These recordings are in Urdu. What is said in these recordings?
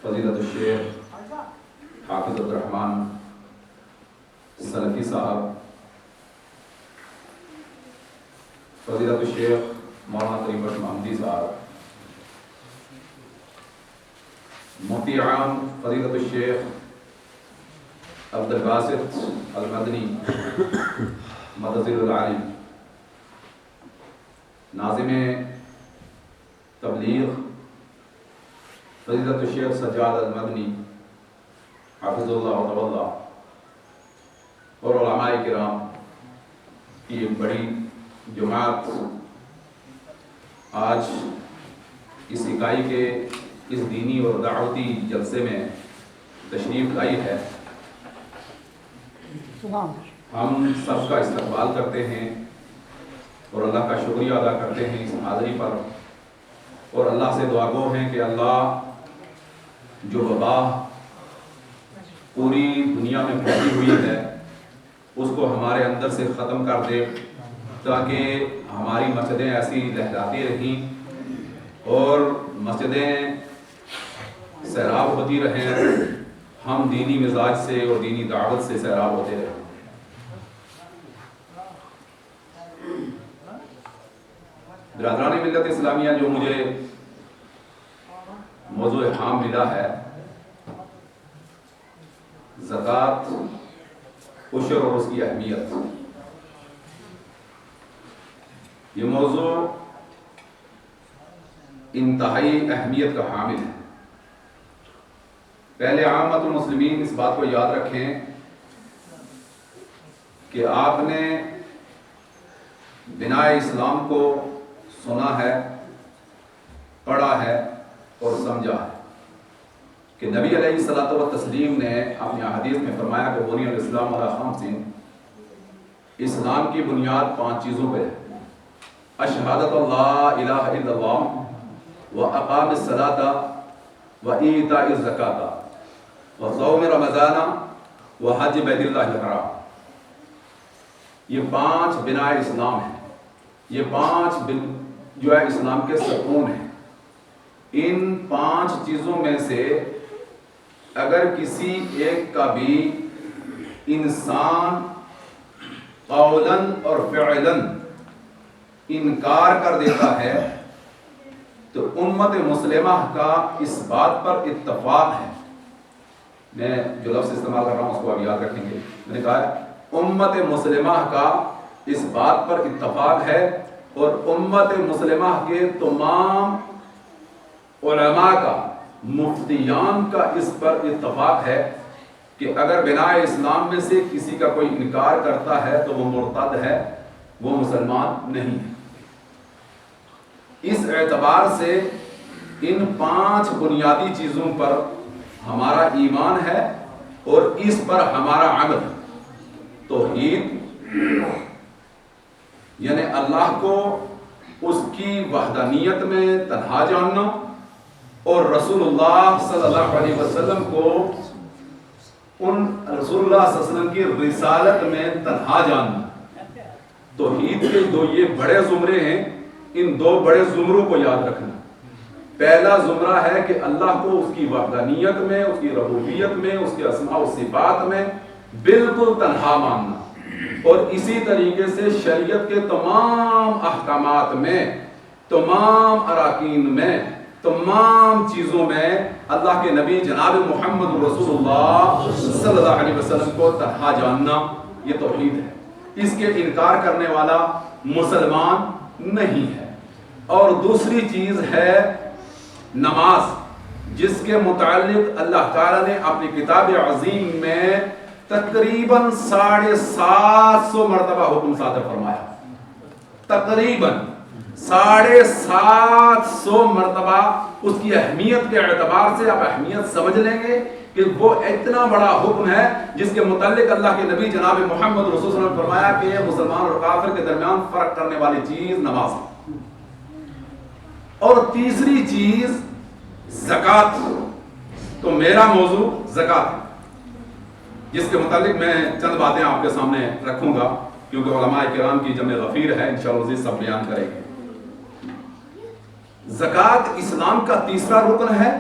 فضیلت الشیخ حافظ عبدالرحمن سلفی صاحب، فضیلت الشیخ مولانا کریم بخش محمدی صاحب، مفتی عام فضیلت الشیخ عبدالباسط المدنی مدظر العالم، ناظم تبلیغ فضیلت الشیخ سجاد المدنی حافظ اللہ و طول اللہ، اور علماء کرام کی ایک بڑی جماعت آج اس اکائی کے اس دینی اور دعوتی جلسے میں تشریف لائی ہے۔ ہم سب کا استقبال کرتے ہیں اور اللہ کا شکریہ ادا کرتے ہیں اس حاضری پر، اور اللہ سے دعا گو ہیں کہ اللہ جو وبا پوری دنیا میں پھیلی ہوئی ہے اس کو ہمارے اندر سے ختم کر دے، تاکہ ہماری مسجدیں ایسی لہراتی رہیں اور مسجدیں سیراب ہوتی رہیں، ہم دینی مزاج سے اور دینی دعوت سے سیراب ہوتے رہیں۔ برادران ملت اسلامیہ، جو مجھے موضوع ہام ملا ہے زکوٰۃ، عشر اور اس کی اہمیت، یہ موضوع انتہائی اہمیت کا حامل ہے۔ پہلے عامت المسلمین اس بات کو یاد رکھیں کہ آپ نے بنائے اسلام کو سنا ہے، پڑھا ہے اور سمجھا ہے کہ نبی علیہ الصلوۃ والتسلیم نے اپنی حدیث میں فرمایا کہ بنی الاسلام علی خمس، اسلام کی بنیاد 5 چیزوں پہ ہے: اشہادۃ اللہ الہ الا اللہ و اقام الصلاۃ و ایتاء الزکاۃ و صوم رمضان و حج بیت اللہ الحرام۔ یہ 5 بنائے اسلام ہیں، یہ 5 جو ہے اسلام کے ستون ہیں۔ ان 5 چیزوں میں سے اگر کسی ایک کا بھی انسان قولاً اور فعلاً انکار کر دیتا ہے تو امت مسلمہ کا اس بات پر اتفاق ہے، میں جو لفظ استعمال کر رہا ہوں اس کو اب یاد رکھیں گے، میں نے کہا امت مسلمہ کا اس بات پر اتفاق ہے، اور امت مسلمہ کے تمام علماء کا، مفتیان کا اس پر اتفاق ہے کہ اگر بناء اسلام میں سے کسی کا کوئی انکار کرتا ہے تو وہ مرتد ہے، وہ مسلمان نہیں ہے۔ اس اعتبار سے ان 5 بنیادی چیزوں پر ہمارا ایمان ہے اور اس پر ہمارا عمل ہے۔ توحید یعنی اللہ کو اس کی وحدانیت میں تنہا جاننا، اور رسول اللہ صلی اللہ علیہ وسلم کو رسول اللہ صلی اللہ علیہ وسلم کی رسالت میں تنہا جاننا۔ توحید کے 2 یہ بڑے زمرے ہیں، ان 2 بڑے زمروں کو یاد رکھنا۔ پہلا زمرہ ہے کہ اللہ کو اس کی وحدانیت میں، اس کی ربوبیت میں، اس کے اسماء و صفات میں بالکل تنہا ماننا، اور اسی طریقے سے شریعت کے تمام احکامات میں، تمام اراکین میں، تمام چیزوں میں اللہ کے نبی جناب محمد رسول اللہ صلی اللہ علیہ وسلم کو تنہا جاننا، یہ توحید ہے۔ اس کے انکار کرنے والا مسلمان نہیں ہے۔ اور دوسری چیز ہے نماز، جس کے متعلق اللہ تعالیٰ نے اپنی کتاب عظیم میں تقریباً 750 مرتبہ حکم صادر فرمایا، تقریباً 750 مرتبہ۔ اس کی اہمیت کے اعتبار سے آپ اہمیت سمجھ لیں گے کہ وہ اتنا بڑا حکم ہے جس کے متعلق اللہ کے نبی جناب محمد رسول اللہ نے فرمایا کہ یہ مسلمان اور کافر کے درمیان فرق کرنے والی چیز نماز ہے۔ اور تیسری چیز زکوٰۃ۔ تو میرا موضوع زکوٰۃ ہے، جس کے متعلق میں چند باتیں آپ کے سامنے رکھوں گا، کیونکہ علماء کرام کی جمع غفیر ہے، انشاءاللہ مزید سب بیان کریں گے۔ زکوٰۃ اسلام کا تیسرا رکن ہے،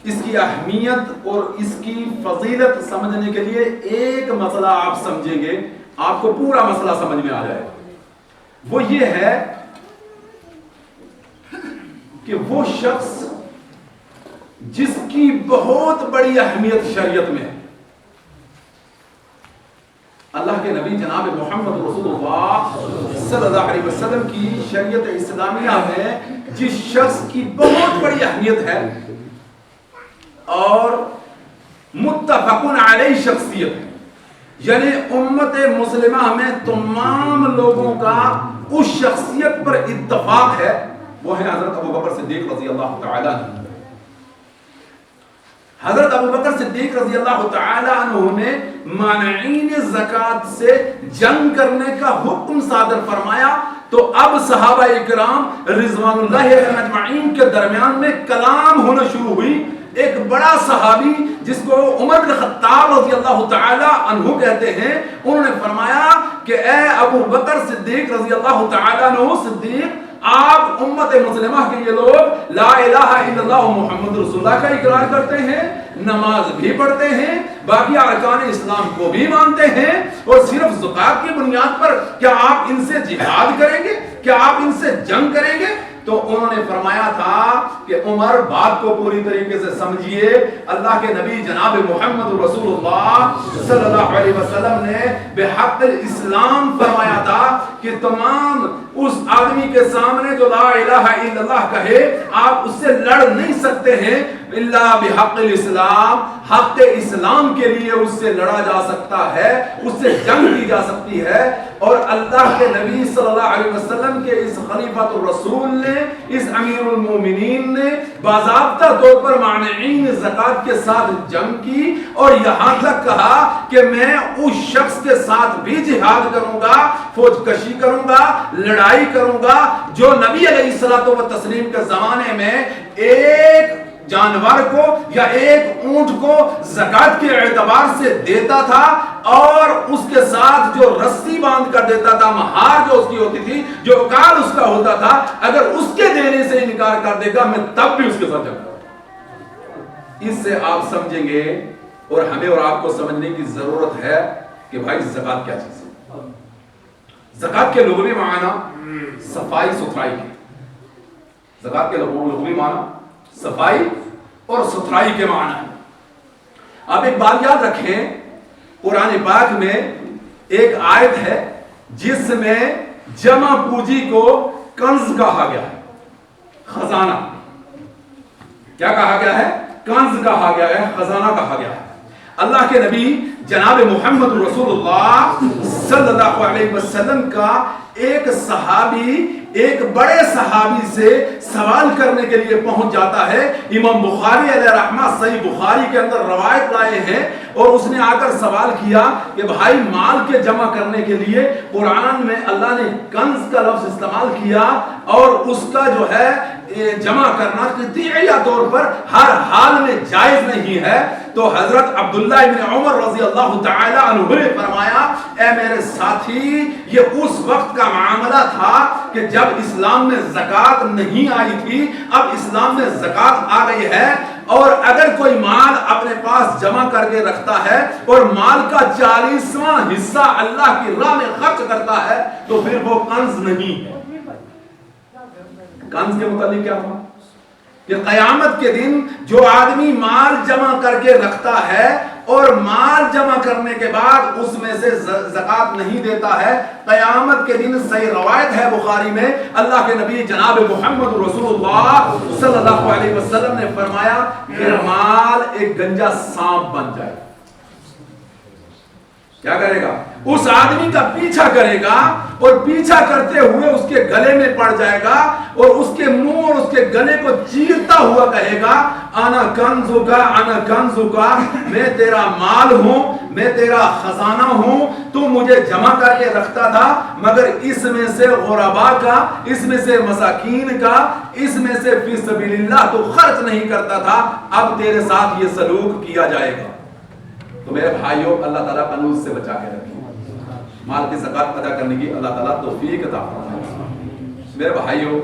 اس کی اہمیت اور اس کی فضیلت سمجھنے کے لیے ایک مسئلہ آپ سمجھیں گے، آپ کو پورا مسئلہ سمجھ میں آ جائے گا۔ وہ یہ ہے کہ وہ شخص جس کی بہت بڑی اہمیت شریعت میں ہے، اللہ کے نبی جناب محمد رسول اللہ صلی اللہ علیہ وسلم کی شریعت اسلامیہ میں جس شخص کی بہت بڑی اہمیت ہے اور متفقن علیہ شخصیت ہے، یعنی امت مسلمہ میں تمام لوگوں کا اس شخصیت پر اتفاق ہے، وہ ہے حضرت ابوبکر صدیق رضی اللہ تعالیٰ عنہ۔ حضرت ابوبکر صدیق رضی اللہ تعالی عنہ نے مانعین زکوٰۃ سے جنگ کرنے کا حکم صادر فرمایا، تو اب صحابہ اکرام رضوان اللہ علیہم اجمعین کے درمیان میں کلام ہونا شروع ہوئی۔ ایک بڑا صحابی جس کو عمر بن خطاب رضی اللہ تعالی عنہ کہتے ہیں، انہوں نے فرمایا کہ اے ابو بکر صدیق رضی اللہ تعالی عنہ صدیق، آپ امت مسلمہ کے یہ لوگ لا الہ الا اللہ محمد رسول اللہ کا اقرار کرتے ہیں، نماز بھی پڑھتے ہیں، باقی ارکان اسلام کو بھی مانتے ہیں، اور صرف زکوٰۃ کی بنیاد پر کیا آپ ان سے جہاد کریں گے؟ کیا آپ ان سے جنگ کریں گے؟ تو انہوں نے فرمایا تھا کہ عمر بات کو پوری طریقے سے سمجھیے، اللہ کے نبی جناب محمد رسول اللہ صلی اللہ علیہ وسلم نے بحق الاسلام فرمایا تھا کہ تمام اس آدمی کے سامنے جو لا الہ الا اللہ کہے، آپ اس سے لڑ نہیں سکتے ہیں الا بحق الاسلام، حق اسلام کے لیے اس سے لڑا جا سکتا ہے، اس سے جنگ کی جا سکتی ہے۔ اور اللہ کے نبی صلی اللہ علیہ وسلم کے اس خلیفۃ الرسول نے، اس امیر المومنین نے باضابطہ طور پر مانعین زکوٰۃ کے ساتھ جنگ کی، اور یہاں تک کہا کہ میں اس شخص کے ساتھ بھی جہاد کروں گا، فوج کشی کروں گا، لڑائی کروں گا، جو نبی علیہ الصلوۃ والتسلیم کے زمانے میں ایک جانور کو یا ایک اونٹ کو زکوٰۃ کے اعتبار سے دیتا تھا، اور اس کے ساتھ جو رسی باندھ کر دیتا تھا، مہار جو اس کی ہوتی تھی، جو اوقات اس کا ہوتا تھا، اگر اس کے دینے سے انکار کر دے گا میں تب بھی اس کے ساتھ جنگ کروں گا۔ اس سے آپ سمجھیں گے، اور ہمیں اور آپ کو سمجھنے کی ضرورت ہے کہ بھائی زکوٰۃ کیا چیز ہے۔ زکوٰۃ کے لغوی معنی صفائی ستھرائی کے، زکوٰۃ کے لغوی معنی صفائی اور ستھرائی کے معنی ہے۔ آپ ایک بات یاد رکھیں، قرآن پاک میں ایک آیت ہے جس میں جمع پوجی کو کنز کہا گیا ہے، خزانہ۔ کیا کہا گیا ہے؟ کنز کہا گیا ہے، خزانہ کہا گیا ہے۔ اللہ کے نبی جناب محمد رسول اللہ صلی اللہ علیہ وسلم کا ایک صحابی ایک بڑے صحابی سے سوال کرنے کے لیے پہنچ جاتا ہے۔ امام بخاری علیہ رحمہ صحیح بخاری کے اندر روایت لائے ہیں، اور اس نے آ کر سوال کیا کہ بھائی مال کے جمع کرنے کے لیے قرآن میں اللہ نے کنز کا لفظ استعمال کیا، اور اس کا جو ہے جمع کرنا قطعیہ طور پر ہر حال میں جائز نہیں ہے۔ تو حضرت عبداللہ ابن عمر رضی اللہ تعالی عنہ نے فرمایا، اے میرے ساتھی، یہ اس وقت کا معاملہ تھا کہ جب اسلام میں زکوٰۃ نہیں آئی تھی، اب اسلام میں زکوٰۃ آ گئی ہے، اور اگر کوئی مال اپنے پاس جمع کر کے رکھتا ہے اور مال کا 40واں حصہ اللہ کی راہ میں خرچ کرتا ہے تو پھر وہ کنز نہیں ہے۔ کنز کے متعلق کیا ہوا کہ قیامت کے دن جو آدمی مال جمع کر کے رکھتا ہے اور مال جمع کرنے کے بعد اس میں سے زکوٰۃ نہیں دیتا ہے، قیامت کے دن صحیح روایت ہے بخاری میں، اللہ کے نبی جناب محمد رسول اللہ صلی اللہ علیہ وسلم نے فرمایا کہ مال ایک گنجا سانپ بن جائے۔ کیا کرے گا؟ اس آدمی کا پیچھا کرے گا، اور پیچھا کرتے ہوئے اس کے گلے میں پڑ جائے گا، اور اس کے منہ اور اس کے گلے کو چیرتا ہوا کہے گا، انا کنزکا انا کنزکا، میں تیرا مال ہوں، میں تیرا خزانہ ہوں، تو مجھے جمع کر کے رکھتا تھا، مگر اس میں سے غربا کا، اس میں سے مساکین کا، اس میں سے فی سبیل اللہ تو خرچ نہیں کرتا تھا، اب تیرے ساتھ یہ سلوک کیا جائے گا۔ تو میرے بھائیوں، اللہ تعالیٰ کنوز سے بچا کے رکھیں، مال کی زکوٰۃ ادا کرنے کی اللہ تعالیٰ توفیق عطا فرمائے۔ میرے بھائیوں،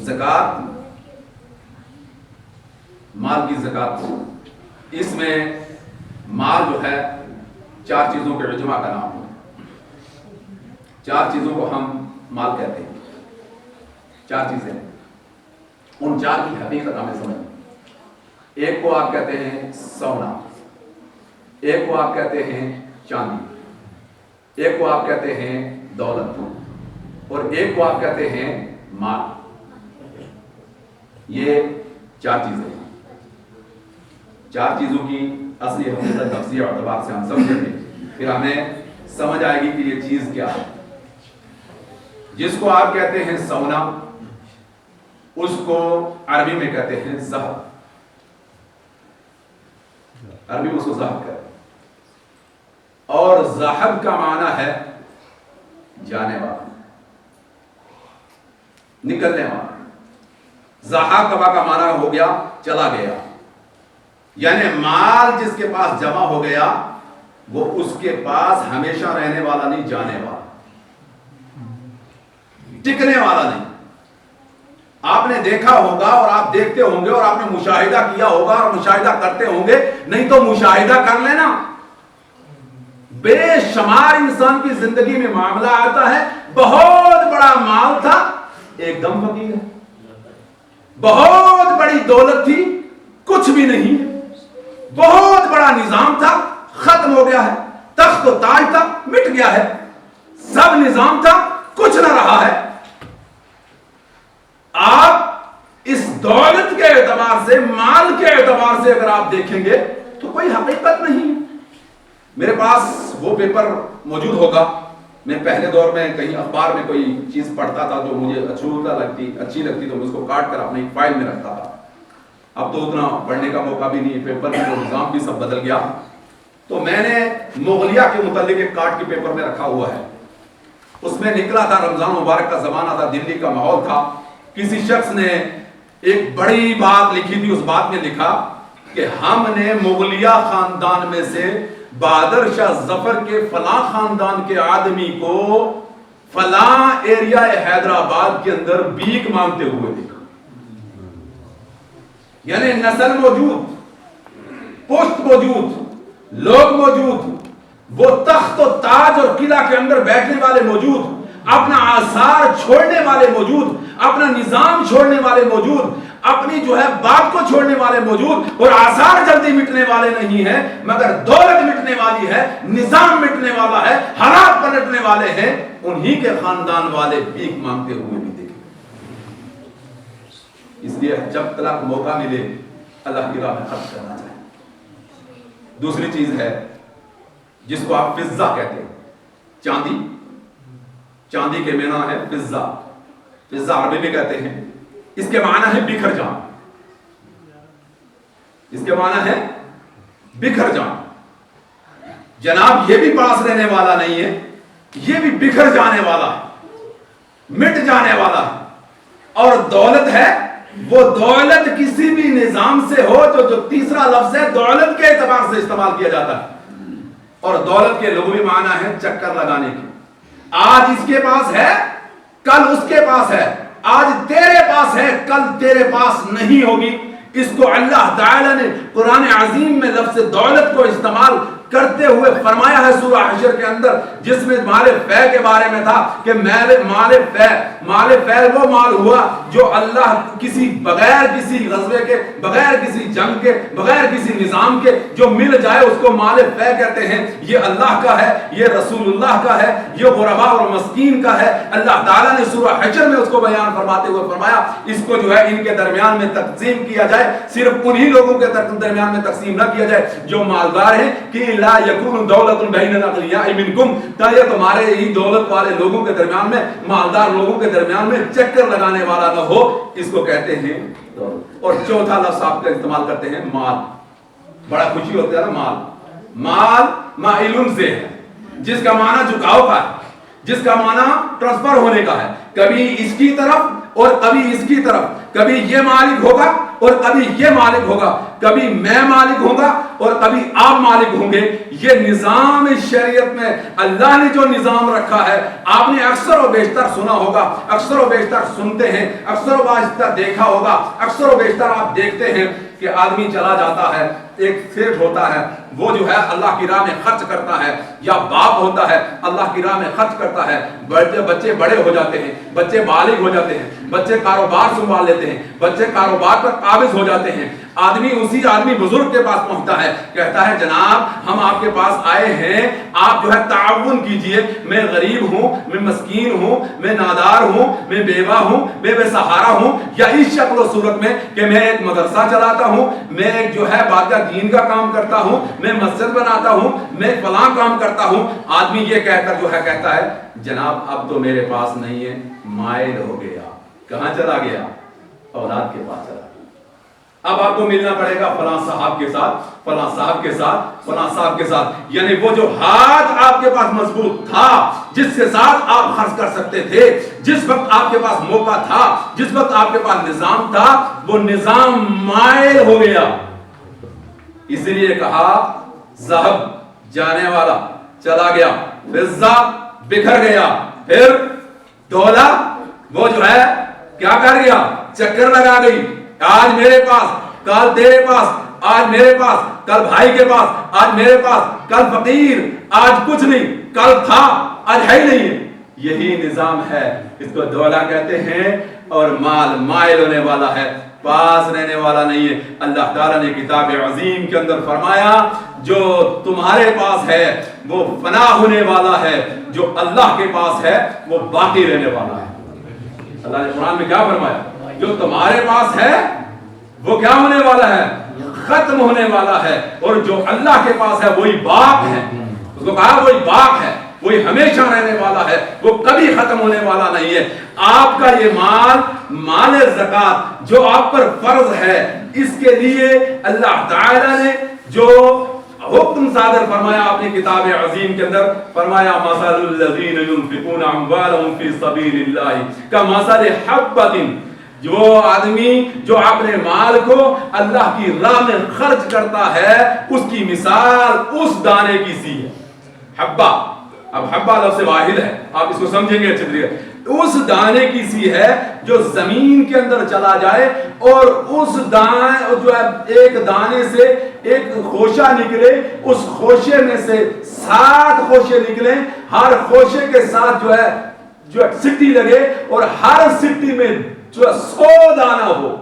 زکوٰۃ مال کی زکات، اس میں مال جو ہے 4 چیزوں کے اجماع کا نام ہے. 4 چیزوں کو ہم مال کہتے ہیں. 4 چیزیں، ان 4 کی حقیقت ہمیں سمجھیں. ایک کو آپ کہتے ہیں سونا، ایک کو آپ کہتے ہیں چاندی، ایک کو آپ کہتے ہیں دولت، اور ایک کو آپ کہتے ہیں مال. یہ 4 چیزیں ہیں. 4 چیزوں کی اصلی حقیقت تفسیر اور اعتبار سے ہم سمجھیں گے، پھر ہمیں سمجھ آئے گی کہ یہ چیز کیا ہے. جس کو آپ کہتے ہیں سونا، اس کو عربی میں کہتے ہیں ذهب. عربی میں اس کو ذهب کہتے ہیں. اور ذهب کا معنی ہے جانے والا، نکلنے والا. ذهب کا معنی ہو گیا چلا گیا. یعنی مال جس کے پاس جمع ہو گیا وہ اس کے پاس ہمیشہ رہنے والا نہیں، جانے والا، ٹکنے والا نہیں. آپ نے دیکھا ہوگا اور آپ دیکھتے ہوں گے اور آپ نے مشاہدہ کیا ہوگا اور مشاہدہ کرتے ہوں گے، نہیں تو مشاہدہ کر لینا. بے شمار انسان کی زندگی میں معاملہ آتا ہے، بہت بڑا مال تھا ایک دم فقیر ہے، بہت بڑی دولت تھی کچھ بھی نہیں ہے، بہت بڑا نظام تھا ختم ہو گیا ہے، تخت و تاج تھا مٹ گیا ہے، سب نظام تھا کچھ نہ رہا ہے. آپ اس دولت کے اعتبار سے، مال کے اعتبار سے اگر آپ دیکھیں گے تو کوئی حقیقت نہیں ہے. میرے پاس وہ پیپر موجود ہوگا، میں پہلے دور میں کہیں اخبار میں کوئی چیز پڑھتا تھا جو مجھے اچھی لگتی تو میں اس کو کاٹ کر اپنی فائل میں رکھتا تھا. اب تو اتنا پڑھنے کا موقع بھی نہیں، پیپر میں وہ نظام بھی سب بدل گیا. تو میں نے مغلیہ کے متعلق ایک کاٹ کے پیپر میں رکھا ہوا ہے. اس میں نکلا تھا رمضان مبارک کا زمانہ تھا، دلی کا ماحول تھا. کسی شخص نے ایک بڑی بات لکھی تھی. اس بات میں لکھا کہ ہم نے مغلیہ خاندان میں سے بہادر شاہ ظفر کے فلاں خاندان کے آدمی کو فلاں ایریا حیدرآباد کے اندر بھیک مانگتے ہوئے دیکھا. یعنی نسل موجود، پشت موجود، لوگ موجود، وہ تخت و تاج اور قلعہ کے اندر بیٹھنے والے موجود، اپنا آثار چھوڑنے والے موجود، اپنا نظام چھوڑنے والے موجود، اپنی جو ہے بات کو چھوڑنے والے موجود. اور آثار جلدی مٹنے والے نہیں ہیں مگر دولت مٹنے والی ہے، نظام مٹنے والا ہے، حالات پلٹنے والے ہیں. انہی کے خاندان والے بھیک مانگتے ہوئے بھی دیکھے. اس لیے جب تک موقع ملے اللہ کی راہ میں خرچ کرنا چاہیے. دوسری چیز ہے جس کو آپ فضہ کہتے ہیں، چاندی. چاندی کے معنی ہے فضہ. فضہ عربی میں کہتے ہیں، اس کے معنی ہے بکھر جانا. اس کے معنی ہے بکھر جانا. جناب یہ بھی پاس رہنے والا نہیں ہے، یہ بھی بکھر جانے والا ہے، مٹ جانے والا ہے. اور دولت ہے، وہ دولت کسی بھی نظام سے ہو جو تیسرا لفظ ہے دولت کے اعتبار سے استعمال کیا جاتا ہے. اور دولت کے لغوی معنی ہے چکر لگانے کی. آج اس کے پاس ہے کل اس کے پاس ہے، آج تیرے پاس ہے کل تیرے پاس نہیں ہوگی. اس کو اللہ تعالی نے قرآن عظیم میں لفظ دولت کو استعمال کرتے ہوئے فرمایا ہے سورہ حشر کے اندر، جس میں مال فے کے بارے میں تھا کہ مال فے وہ مال ہوا جو اللہ کسی بغیر کسی غزوے کے، بغیر کسی جنگ کے، بغیر کسی نظام کے جو مل جائے اس کو مال فے کہتے ہیں. یہ اللہ کا ہے، یہ رسول اللہ کا ہے، یہ غرباء اور مسکین کا ہے. اللہ تعالیٰ نے سورہ حشر میں اس کو بیان فرماتے ہوئے فرمایا اس کو جو ہے ان کے درمیان میں تقسیم کیا جائے. صرف انہی لوگوں کے درمیان میں تقسیم نہ کیا جائے جو مالدار ہیں، کہ لا یکون دولت بین الاغنیاء منکم، تاکہ تمہارے ہی دولت والے لوگوں کے درمیان میں، مالدار لوگوں کے درمیان میں چکر لگانے والا نہ ہو. اس کو کہتے ہیں دولت. اور چوتھا لفظ آپ کا استعمال کرتے ہیں مال. بڑا خوشی ہوتا ہے نا مال. مال مائلن سے ہے، جس کا معنی جھکاؤ کا ہے، جس کا معنی ٹرانسفر ہونے کا ہے، کبھی اس کی طرف اور کبھی اس کی طرف، کبھی یہ مالک ہوگا اور کبھی یہ مالک ہوگا، کبھی میں مالک ہوں گا اور کبھی آپ مالک ہوں گے. یہ نظام شریعت میں اللہ نے جو نظام رکھا ہے، آپ نے اکثر و بیشتر سنا ہوگا، اکثر و بیشتر سنتے ہیں، اکثر و بیشتر دیکھا ہوگا، اکثر و بیشتر آپ دیکھتے ہیں کہ آدمی چلا جاتا ہے, ایک سیٹ ہوتا ہے وہ جو ہے اللہ کی راہ میں خرچ کرتا ہے, یا باپ ہوتا ہے اللہ کی راہ میں خرچ کرتا ہے, بچے بڑے ہو جاتے ہیں, بچے بالغ ہو جاتے ہیں, بچے کاروبار سنبھال لیتے ہیں, بچے کاروبار پر قابض ہو جاتے ہیں, اسی آدمی بزرگ کے پاس پہنچتا ہے, کہتا ہے جناب ہم آپ کے پاس آئے ہیں, آپ جو ہے تعاون کیجئے, میں غریب ہوں, میں مسکین ہوں, میں نادار ہوں, میں بیوہ ہوں, میں بے سہارا ہوں, یا اس شکل و صورت میں کہ میں ایک مدرسہ چلاتا ہوں, میں ایک جو ہے بادشاہ دین کا کام کرتا ہوں, میں مسجد بناتا ہوں, میں فلاں کام کرتا ہوں. آدمی یہ کہہ کر جو ہے کہتا ہے جناب اب تو میرے پاس نہیں ہے, مائل ہو گیا. کہاں چلا گیا؟ اولاد کے پاس چلا گیا. اب آپ کو ملنا پڑے گا فلاں صاحب کے ساتھ, فلاں صاحب کے ساتھ, فلاں صاحب کے ساتھ. یعنی وہ جو ہاتھ آپ کے پاس مضبوط تھا, جس کے ساتھ آپ خرچ کر سکتے تھے, جس وقت آپ کے پاس موقع تھا, جس وقت آپ کے پاس نظام تھا, وہ نظام مائل ہو گیا. اس لیے کہا ذہب جانے والا چلا گیا, فضہ بکھر گیا, پھر ڈولا وہ جو ہے کیا کر گیا, چکر لگا گئی. آج میرے پاس, کل تیرے پاس, آج میرے پاس, کل بھائی کے پاس, آج میرے پاس, کل فقیر, آج کچھ نہیں, کل تھا, آج ہے ہی نہیں. یہی نظام ہے, اس کو دولا کہتے ہیں. اور مال مائل ہونے والا ہے, پاس رہنے والا نہیں ہے. اللہ تعالیٰ نے کتاب عظیم کے اندر فرمایا جو تمہارے پاس ہے وہ فنا ہونے والا ہے, جو اللہ کے پاس ہے وہ باقی رہنے والا ہے. اللہ نے قرآن میں کیا فرمایا؟ جو تمہارے پاس ہے وہ کیا ہونے والا ہے, ختم ہونے والا ہے, اور جو اللہ کے پاس ہے وہی باق ہے. اس کو کہا وہی باق ہے, وہی ہمیشہ رہنے والا ہے, وہ کبھی ختم ہونے والا نہیں ہے. آپ کا یہ مال زکات جو آپ پر فرض ہے, اس کے لیے اللہ تعالی نے جو حکم صادر فرمایا اپنی کتاب عظیم کے اندر, فرمایا مثل الذین ينفقون اموالهم فی سبیل اللہ کمثل حبۃ, جو آدمی جو اپنے مال کو اللہ کی راہ میں خرچ کرتا ہے اس کی مثال اس دانے کی سی ہے. حبہ, اب حبہ لفظ واحد ہے, آپ اس کو سمجھیں گے اچھے طریقے. اس دانے کی سی ہے جو زمین کے اندر چلا جائے, اور اس دانے جو ہے ایک دانے سے ایک خوشہ نکلے, اس خوشے میں سے 60 خوشے نکلیں, ہر خوشے کے ساتھ جو ہے سٹی لگے, اور ہر سٹی میں جو 100 دانہ ہو.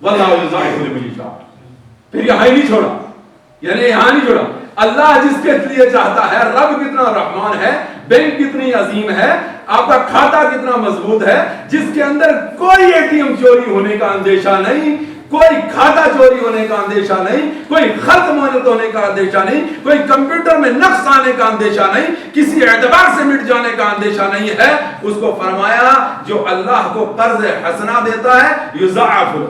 واللہ یضاعف لمن یشاء. پھر یہاں نہیں چھوڑا, یعنی یہاں نہیں چھوڑا. اللہ جس کے لیے چاہتا ہے, رب کتنا رحمان ہے, بینک کتنی عظیم ہے, آپ کا کھاتا کتنا مضبوط ہے, جس کے اندر کوئی اے ٹی ایم چوری ہونے کا اندیشہ نہیں, کوئی کھاتا چوری ہونے کا اندیشہ نہیں, کوئی خط مانت ہونے کا اندیشہ نہیں, کوئی کمپیوٹر میں نقص آنے کا اندیشہ نہیں, کسی اعتبار سے مٹ جانے کا اندیشہ نہیں ہے. اس کو فرمایا جو اللہ کو قرض حسنہ دیتا ہے یضاعف له,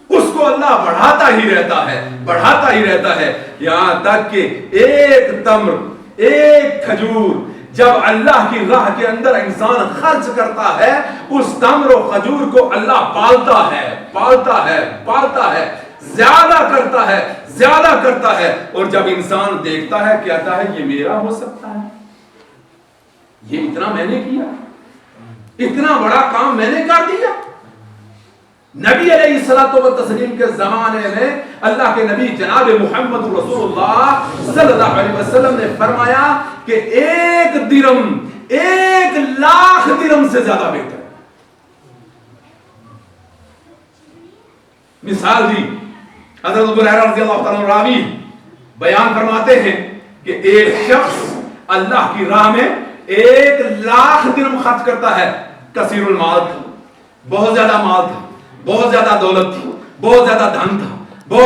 اس کو اللہ بڑھاتا ہی رہتا ہے, بڑھاتا ہی رہتا ہے, یہاں تک کہ ایک تمر, ایک کھجور جب اللہ کی راہ کے اندر انسان خرچ کرتا ہے, اس تمر و کھجور کو اللہ پالتا ہے, پالتا ہے, پالتا ہے, زیادہ کرتا ہے, زیادہ کرتا ہے. اور جب انسان دیکھتا ہے کہتا ہے یہ میرا ہو سکتا ہے, یہ اتنا میں نے کیا, اتنا بڑا کام میں نے کر دیا. نبی علیہ الصلوۃ والتسلیم کے زمانے میں اللہ کے نبی جناب محمد رسول اللہ صلی اللہ علیہ وسلم نے فرمایا کہ 1 درم 1,00,000 درم سے زیادہ بہتر ہے. مثال دی حضرت ابو ہریرہ رضی اللہ تعالیٰ عنہ راوی بیان فرماتے ہیں کہ ایک شخص اللہ کی راہ میں 1,00,000 درم خرچ کرتا ہے. کثیر المال تھا, بہت زیادہ مال تھا, بہت زیادہ دولت تھی, بہت زیادہ دھن تھا, بہت